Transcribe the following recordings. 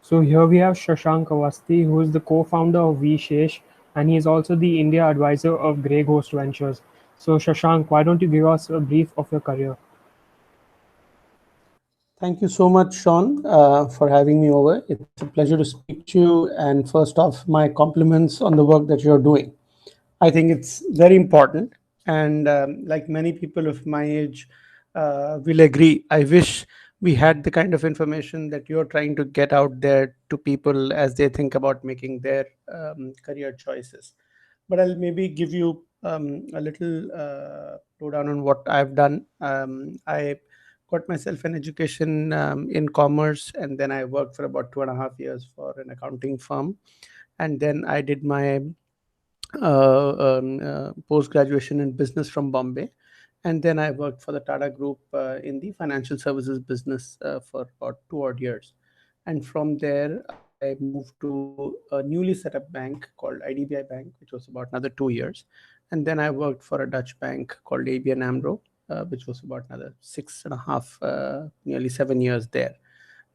So here we have Shashaank Awasthi, who is the co-founder of v-shesh, and he is also the India advisor of Grey Ghost Ventures. So Shashank, why don't you give us a brief of your career? Thank you so much, Sean, for having me over. It's a pleasure to speak to you. And first off, my compliments on the work that you're doing. I think it's very important. And like many people of my age will agree, I wish we had the kind of information that you're trying to get out there to people as they think about making their career choices. But I'll maybe give you a little lowdown on what I've done. I got myself an education in commerce, and then I worked for about 2.5 years for an accounting firm. And then I did my post graduation in business from Bombay. And then I worked for the Tata Group in the financial services business for about 2 odd years. And from there, I moved to a newly set up bank called IDBI Bank, which was about another 2 years. And then I worked for a Dutch bank called ABN Amro, which was about another 6.5, nearly 7 years there.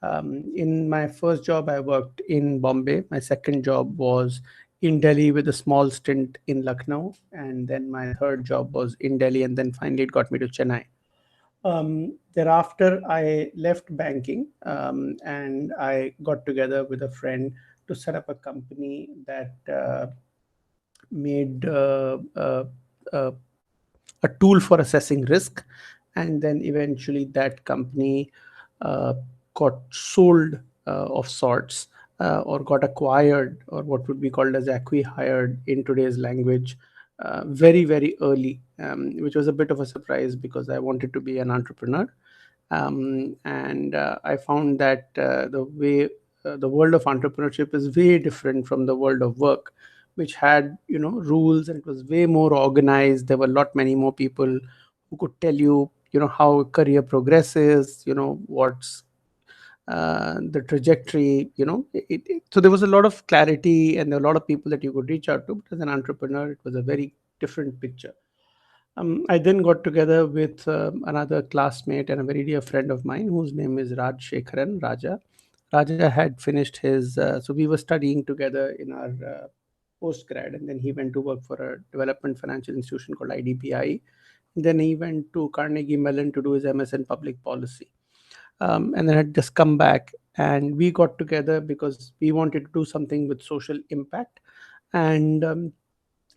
In my first job, I worked in Bombay. My second job was in Delhi with a small stint in Lucknow. And then my third job was in Delhi. And then finally, it got me to Chennai. Thereafter, I left banking and I got together with a friend to set up a company that made a tool for assessing risk. And then eventually that company uh, got sold of sorts, or got acquired, or what would be called as acqui-hired in today's language, very, very early, which was a bit of a surprise because I wanted to be an entrepreneur. And I found that the world of entrepreneurship is way different from the world of work, which had rules, and it was way more organized. There were a lot many more people who could tell you how career progresses, what's the trajectory. So there was a lot of clarity, and there were a lot of people that you could reach out to. But as an entrepreneur, it was a very different picture. I then got together with another classmate and a very dear friend of mine whose name is Raj Shekharan Raja. Raja had finished his, so we were studying together in our post grad, and then he went to work for a development financial institution called IDBI. Then he went to Carnegie Mellon to do his MS in public policy. And then had just come back, and we got together because we wanted to do something with social impact. And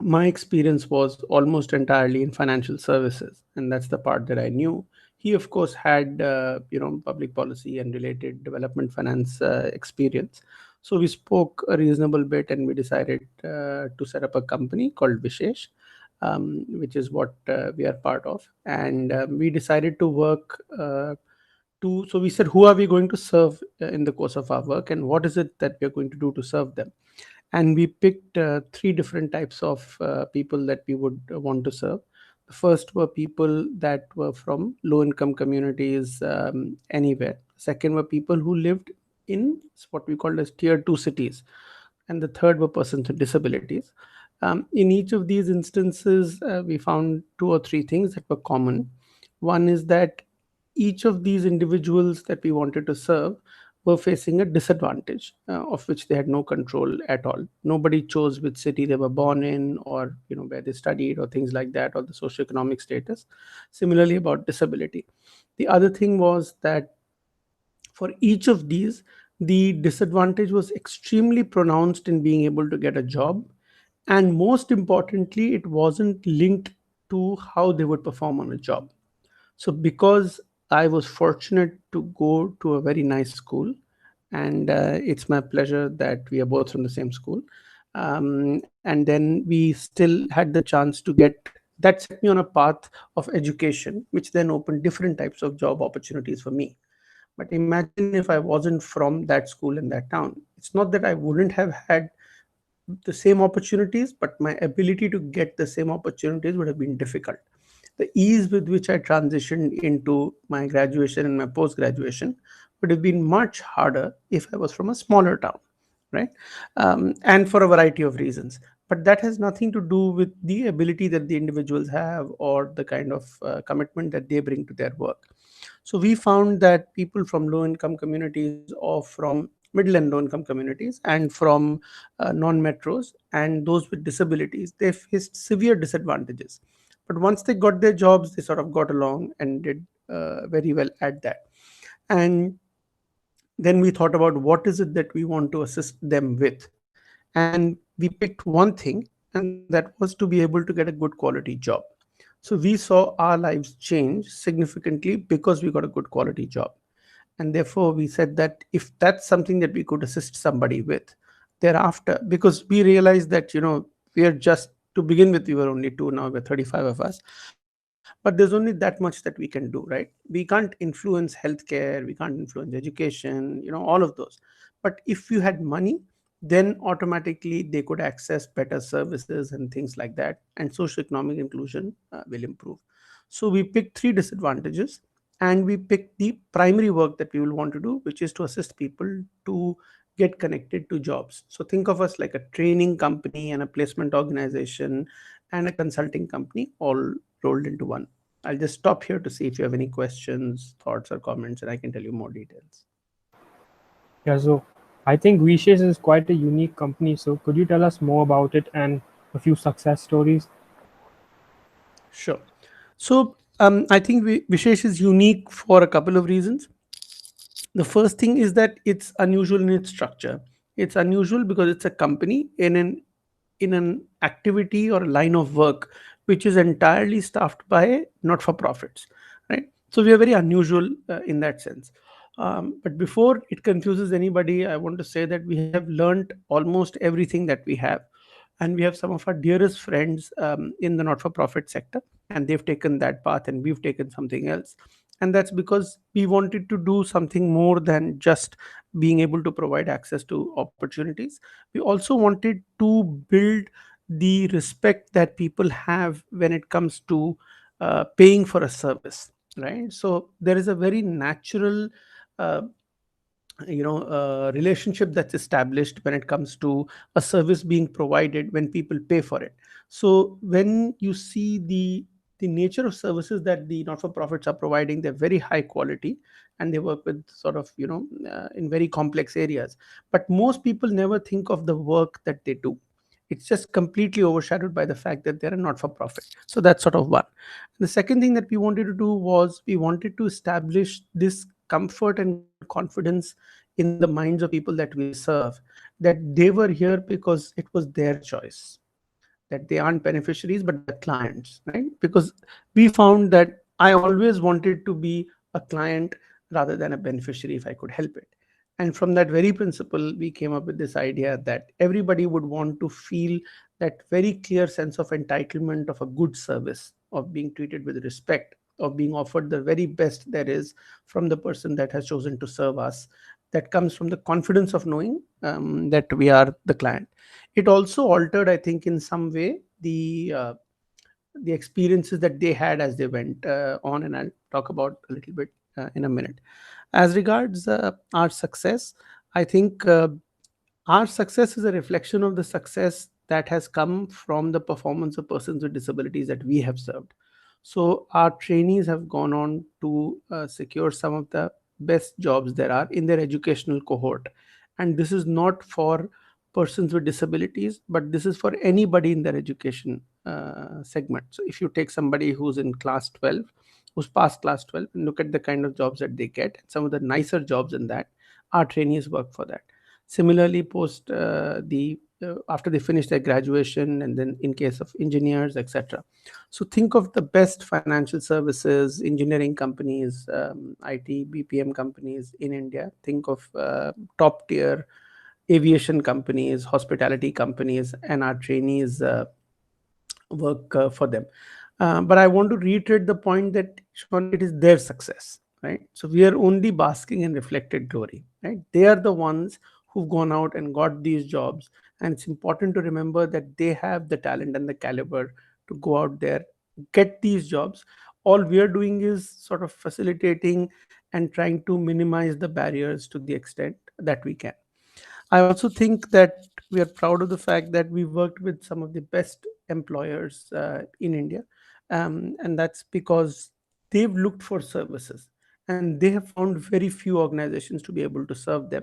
my experience was almost entirely in financial services, and that's the part that I knew. He of course had public policy and related development finance experience. So we spoke a reasonable bit, and we decided to set up a company called v-shesh, which is what we are part of. And we decided to work so we said, who are we going to serve in the course of our work, and what is it that we are going to do to serve them? And we picked three different types of people that we would want to serve. The first were people that were from low income communities anywhere. Second were people who lived in what we called as tier 2 cities. And the third were persons with disabilities. In each of these instances, we found two or three things that were common. One is that each of these individuals that we wanted to serve were facing a disadvantage of which they had no control at all. Nobody chose which city they were born in, or where they studied, or things like that, or the socioeconomic status. Similarly, about disability, the other thing was that for each of these, the disadvantage was extremely pronounced in being able to get a job. And most importantly, it wasn't linked to how they would perform on a job. So, because I was fortunate to go to a very nice school, and it's my pleasure that we are both from the same school. And then we still had the chance to get that, set me on a path of education, which then opened different types of job opportunities for me. But imagine if I wasn't from that school in that town. It's not that I wouldn't have had the same opportunities, but my ability to get the same opportunities would have been difficult. The ease with which I transitioned into my graduation and my post graduation would have been much harder if I was from a smaller town, right? And for a variety of reasons. But that has nothing to do with the ability that the individuals have, or the kind of commitment that they bring to their work. So we found that people from low income communities, or from middle and low income communities and from non metros, and those with disabilities, they faced severe disadvantages. But once they got their jobs, they sort of got along and did very well at that. And then we thought about what is it that we want to assist them with. And we picked one thing, and that was to be able to get a good quality job. So we saw our lives change significantly because we got a good quality job. And therefore, we said that if that's something that we could assist somebody with thereafter, because we realized that, we are just to begin with, we were only two, now we're 35 of us. But there's only that much that we can do, right? We can't influence healthcare, we can't influence education, all of those. But if you had money, then automatically they could access better services and things like that, and socioeconomic inclusion will improve. So we picked three disadvantages, and we picked the primary work that we will want to do, which is to assist people to get connected to jobs. So think of us like a training company and a placement organization and a consulting company all rolled into one. I'll just stop here to see if you have any questions, thoughts, or comments, and I can tell you more details. Yeah, so I think v-shesh is quite a unique company. So could you tell us more about it and a few success stories? Sure. So I think Vishesh is unique for a couple of reasons. The first thing is that it's unusual in its structure. It's unusual because it's a company in an activity or a line of work which is entirely staffed by not for profits, right? So we are very unusual in that sense. But before it confuses anybody, I want to say that we have learned almost everything that we have, and we have some of our dearest friends in the not for profit sector, and they've taken that path and we've taken something else. And that's because we wanted to do something more than just being able to provide access to opportunities. We also wanted to build the respect that people have when it comes to paying for a service, right? So there is a very natural uh, relationship that's established when it comes to a service being provided when people pay for it. So when you see the nature of services that the not for profits are providing, they're very high quality, and they work with sort of in very complex areas. But most people never think of the work that they do. It's just completely overshadowed by the fact that they're a not for profit. So that's sort of one. The second thing that we wanted to do was we wanted to establish this comfort and confidence in the minds of people that we serve, that they were here because it was their choice, that they aren't beneficiaries but they're clients, right? Because we found that I always wanted to be a client rather than a beneficiary if I could help it. And from that very principle, we came up with this idea that everybody would want to feel that very clear sense of entitlement of a good service, of being treated with respect, of being offered the very best there is from the person that has chosen to serve us. That comes from the confidence of knowing that we are the client. It also altered, I think, in some way the experiences that they had as they went on, and I'll talk about a little bit in a minute. As regards our success, I think our success is a reflection of the success that has come from the performance of persons with disabilities that we have served. So our trainees have gone on to secure some of the best jobs there are in their educational cohort. And this is not for persons with disabilities, but this is for anybody in their education segment. So if you take somebody who's in class 12, who's past class 12, and look at the kind of jobs that they get, some of the nicer jobs in that, our trainees work for that. Similarly, post the after they finish their graduation, and then in case of engineers, etc. So think of the best financial services, engineering companies, IT, BPM companies in India. Think of top tier aviation companies, hospitality companies, and our trainees work for them. But I want to reiterate the point that, Sean, it is their success, right? So we are only basking in reflected glory, right? They are the ones who've gone out and got these jobs. And it's important to remember that they have the talent and the caliber to go out there, get these jobs. All we are doing is sort of facilitating and trying to minimize the barriers to the extent that we can. I also think that we are proud of the fact that we worked with some of the best employers in India. And that's because they've looked for services and they have found very few organizations to be able to serve them.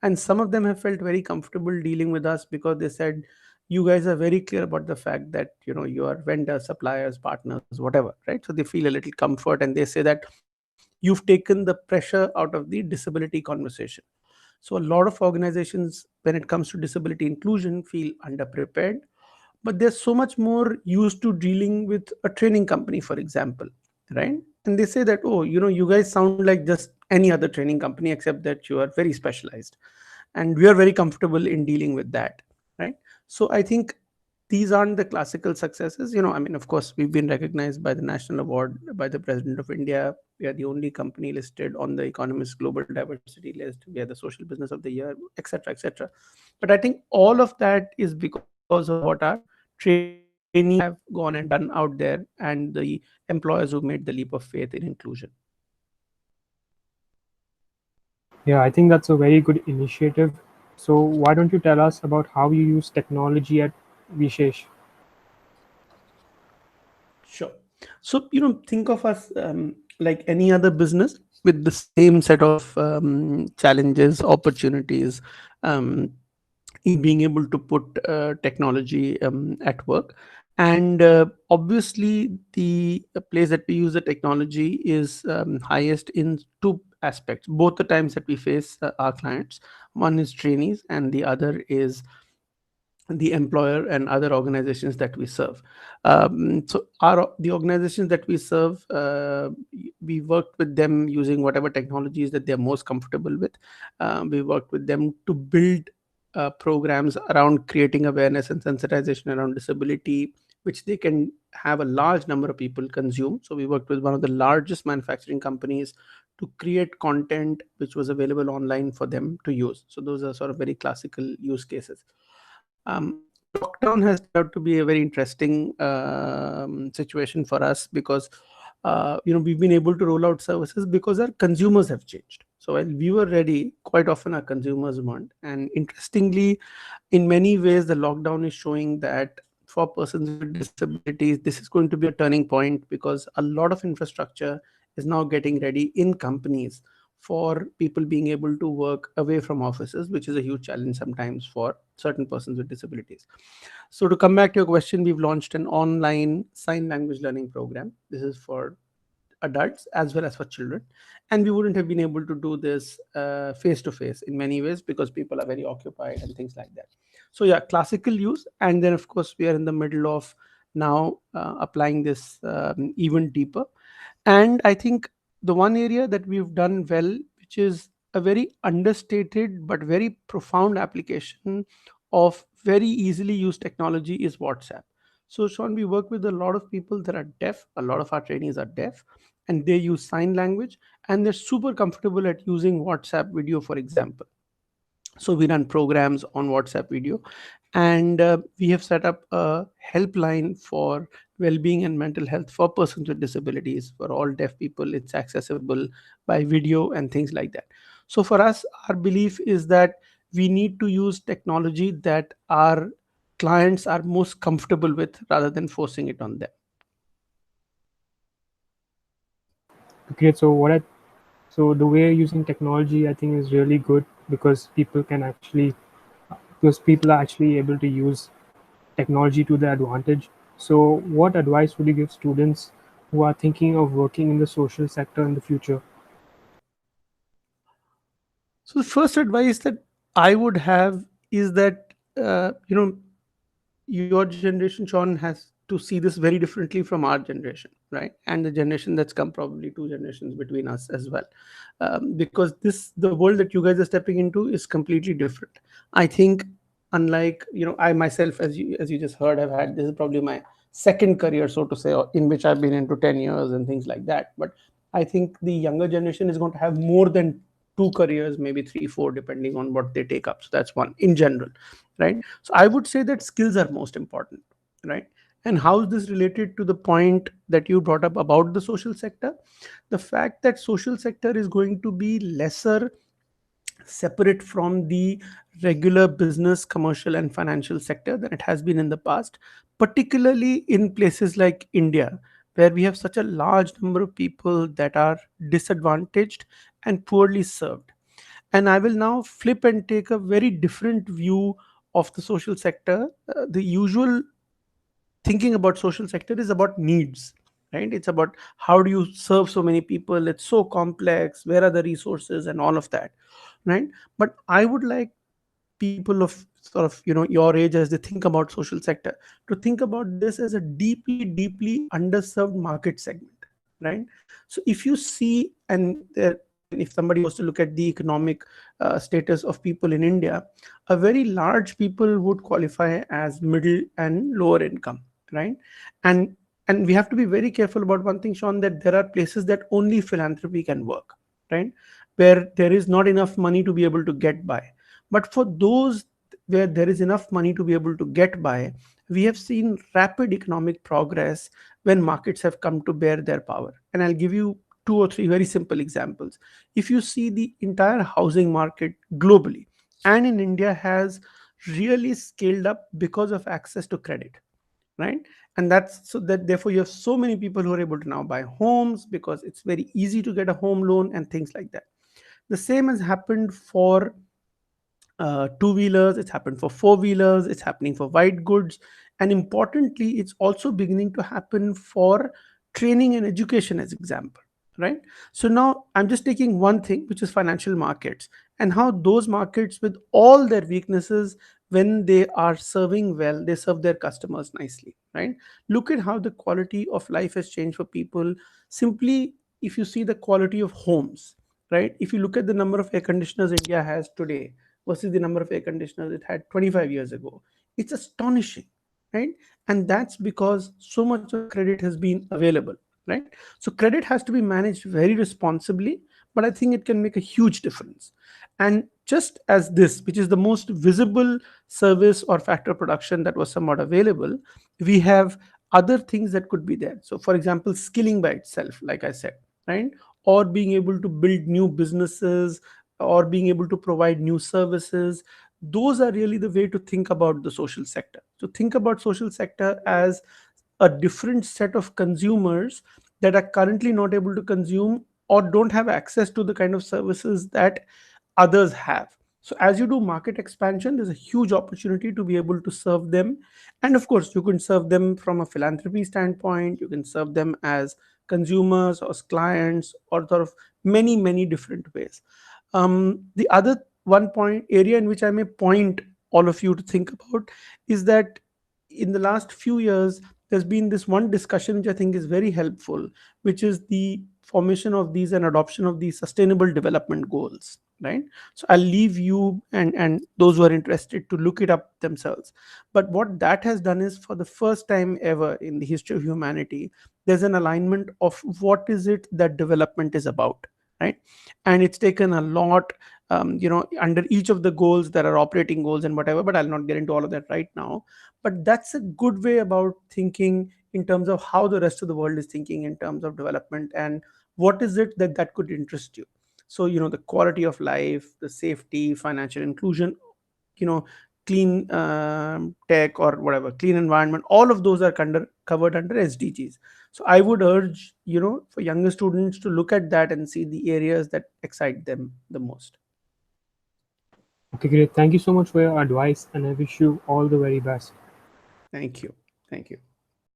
And some of them have felt very comfortable dealing with us because they said, you guys are very clear about the fact that, you are vendors, suppliers, partners, whatever, right? So they feel a little comfort, and they say that you've taken the pressure out of the disability conversation. So a lot of organizations, when it comes to disability inclusion, feel underprepared, but they're so much more used to dealing with a training company, for example, right? And they say that, oh, you guys sound like just any other training company except that you are very specialized, and we are very comfortable in dealing with that, right? So I think these aren't the classical successes. I mean, of course, we've been recognized by the national award by the president of India. We are the only company listed on the Economist Global Diversity list. We are the social business of the year, etc., etc. But I think all of that is because of what our trainees have gone and done out there, and the employers who made the leap of faith in inclusion. Yeah, I think that's a very good initiative. So why don't you tell us about how you use technology at v-shesh? Sure. So, think of us like any other business with the same set of challenges, opportunities, um, in being able to put technology at work. And obviously, the place that we use the technology is highest in two aspects, both the times that we face our clients. One is trainees, and the other is the employer and other organizations that we serve. So our the organizations that we serve, we worked with them using whatever technologies that they're most comfortable with. We worked with them to build programs around creating awareness and sensitization around disability, which they can have a large number of people consume. So we worked with one of the largest manufacturing companies to create content which was available online for them to use. So those are sort of very classical use cases. Lockdown has turned out to be a very interesting situation for us because we've been able to roll out services because our consumers have changed. So while we were ready, quite often our consumers weren't. And interestingly, in many ways, the lockdown is showing that for persons with disabilities, this is going to be a turning point because a lot of infrastructure is now getting ready in companies for people being able to work away from offices, which is a huge challenge sometimes for certain persons with disabilities. So, to come back to your question, we've launched an online sign language learning program. This is for adults as well as for children, and we wouldn't have been able to do this face to face in many ways because people are very occupied and things like that. So yeah, classical use, and then of course we are in the middle of now applying this even deeper. And I think the one area that we've done well, which is a very understated but very profound application of very easily used technology, is WhatsApp. So, Sean, we work with a lot of people that are deaf. A lot of our trainees are deaf, and they use sign language, and they're super comfortable at using WhatsApp video, for example. So we run programs on WhatsApp video, and we have set up a helpline for well-being and mental health for persons with disabilities. For all deaf people, it's accessible by video and things like that. So for us, our belief is that we need to use technology that our clients are most comfortable with rather than forcing it on them. Great. So the way you're using technology, I think, is really good because people are actually able to use technology to their advantage. So what advice would you give students who are thinking of working in the social sector in the future? So the first advice that I would have is that your generation, Sean, has to see this very differently from our generation, right? And the generation that's come, probably two generations between us as well, because the world that you guys are stepping into is completely different. I think, unlike I myself, as you just heard, have had this is probably my second career, so to say, in which I've been into 10 years and things like that. But I think the younger generation is going to have more than two careers, maybe three, four, depending on what they take up. So that's one in general, right? So I would say that skills are most important, right? And how is this related to the point that you brought up about the social sector? The fact that social sector is going to be lesser separate from the regular business, commercial, and financial sector than it has been in the past, particularly in places like India, where we have such a large number of people that are disadvantaged and poorly served. And I will now flip and take a very different view of the social sector. The usual thinking about social sector is about needs, right? It's about how do you serve so many people, it's so complex, where are the resources and all of that, right? But I would like people of sort of your age, as they think about social sector, to think about this as a deeply deeply underserved market segment, right? So if you see, and there, I mean, if somebody was to look at the economic status of people in India, a very large people would qualify as middle and lower income, right? And and we have to be very careful about one thing, Sean, that there are places that only philanthropy can work, right? Where there is not enough money to be able to get by. But for those where there is enough money to be able to get by, we have seen rapid economic progress when markets have come to bear their power. And I'll give you two or three very simple examples. If you see, the entire housing market globally and in India has really scaled up because of access to credit, right? And that's so that therefore you have so many people who are able to now buy homes because it's very easy to get a home loan and things like that. The same has happened for two wheelers, it's happened for four wheelers, it's happening for white goods, and importantly, it's also beginning to happen for training and education, as example, right? So now I'm just taking one thing, which is financial markets, and how those markets, with all their weaknesses, when they are serving well, they serve their customers nicely, right? Look at how the quality of life has changed for people. Simply, if you see the quality of homes, right? If you look at the number of air conditioners India has today versus the number of air conditioners it had 25 years ago, it's astonishing, right? And that's because so much of credit has been available, right? So credit has to be managed very responsibly, but I think it can make a huge difference. And just as this, which is the most visible service or factor production that was somewhat available, we have other things that could be there. So for example, skilling by itself, like I said, right? Or being able to build new businesses, or being able to provide new services. Those are really the way to think about the social sector. So think about social sector as a different set of consumers that are currently not able to consume or don't have access to the kind of services that others have. So as you do market expansion, there's a huge opportunity to be able to serve them. And of course, you can serve them from a philanthropy standpoint, you can serve them as consumers or as clients, or sort of many different ways. The other one point area in which I may point all of you to think about is that in the last few years, there's been this one discussion which I think is very helpful, which is the formation of these and adoption of these sustainable development goals, right? So I'll leave you and those who are interested to look it up themselves. But what that has done is, for the first time ever in the history of humanity, there's an alignment of what is it that development is about, right? And it's taken a lot. Under each of the goals there are operating goals and whatever, but I'll not get into all of that right now. But that's a good way about thinking in terms of how the rest of the world is thinking in terms of development, and what is it that could interest you. So the quality of life, the safety, financial inclusion, you know clean tech, or whatever, clean environment, all of those are covered under SDGs. So I would urge for younger students to look at that and see the areas that excite them the most. Okay, great. Thank you so much for your advice, and I wish you all the very best. Thank you. Thank you.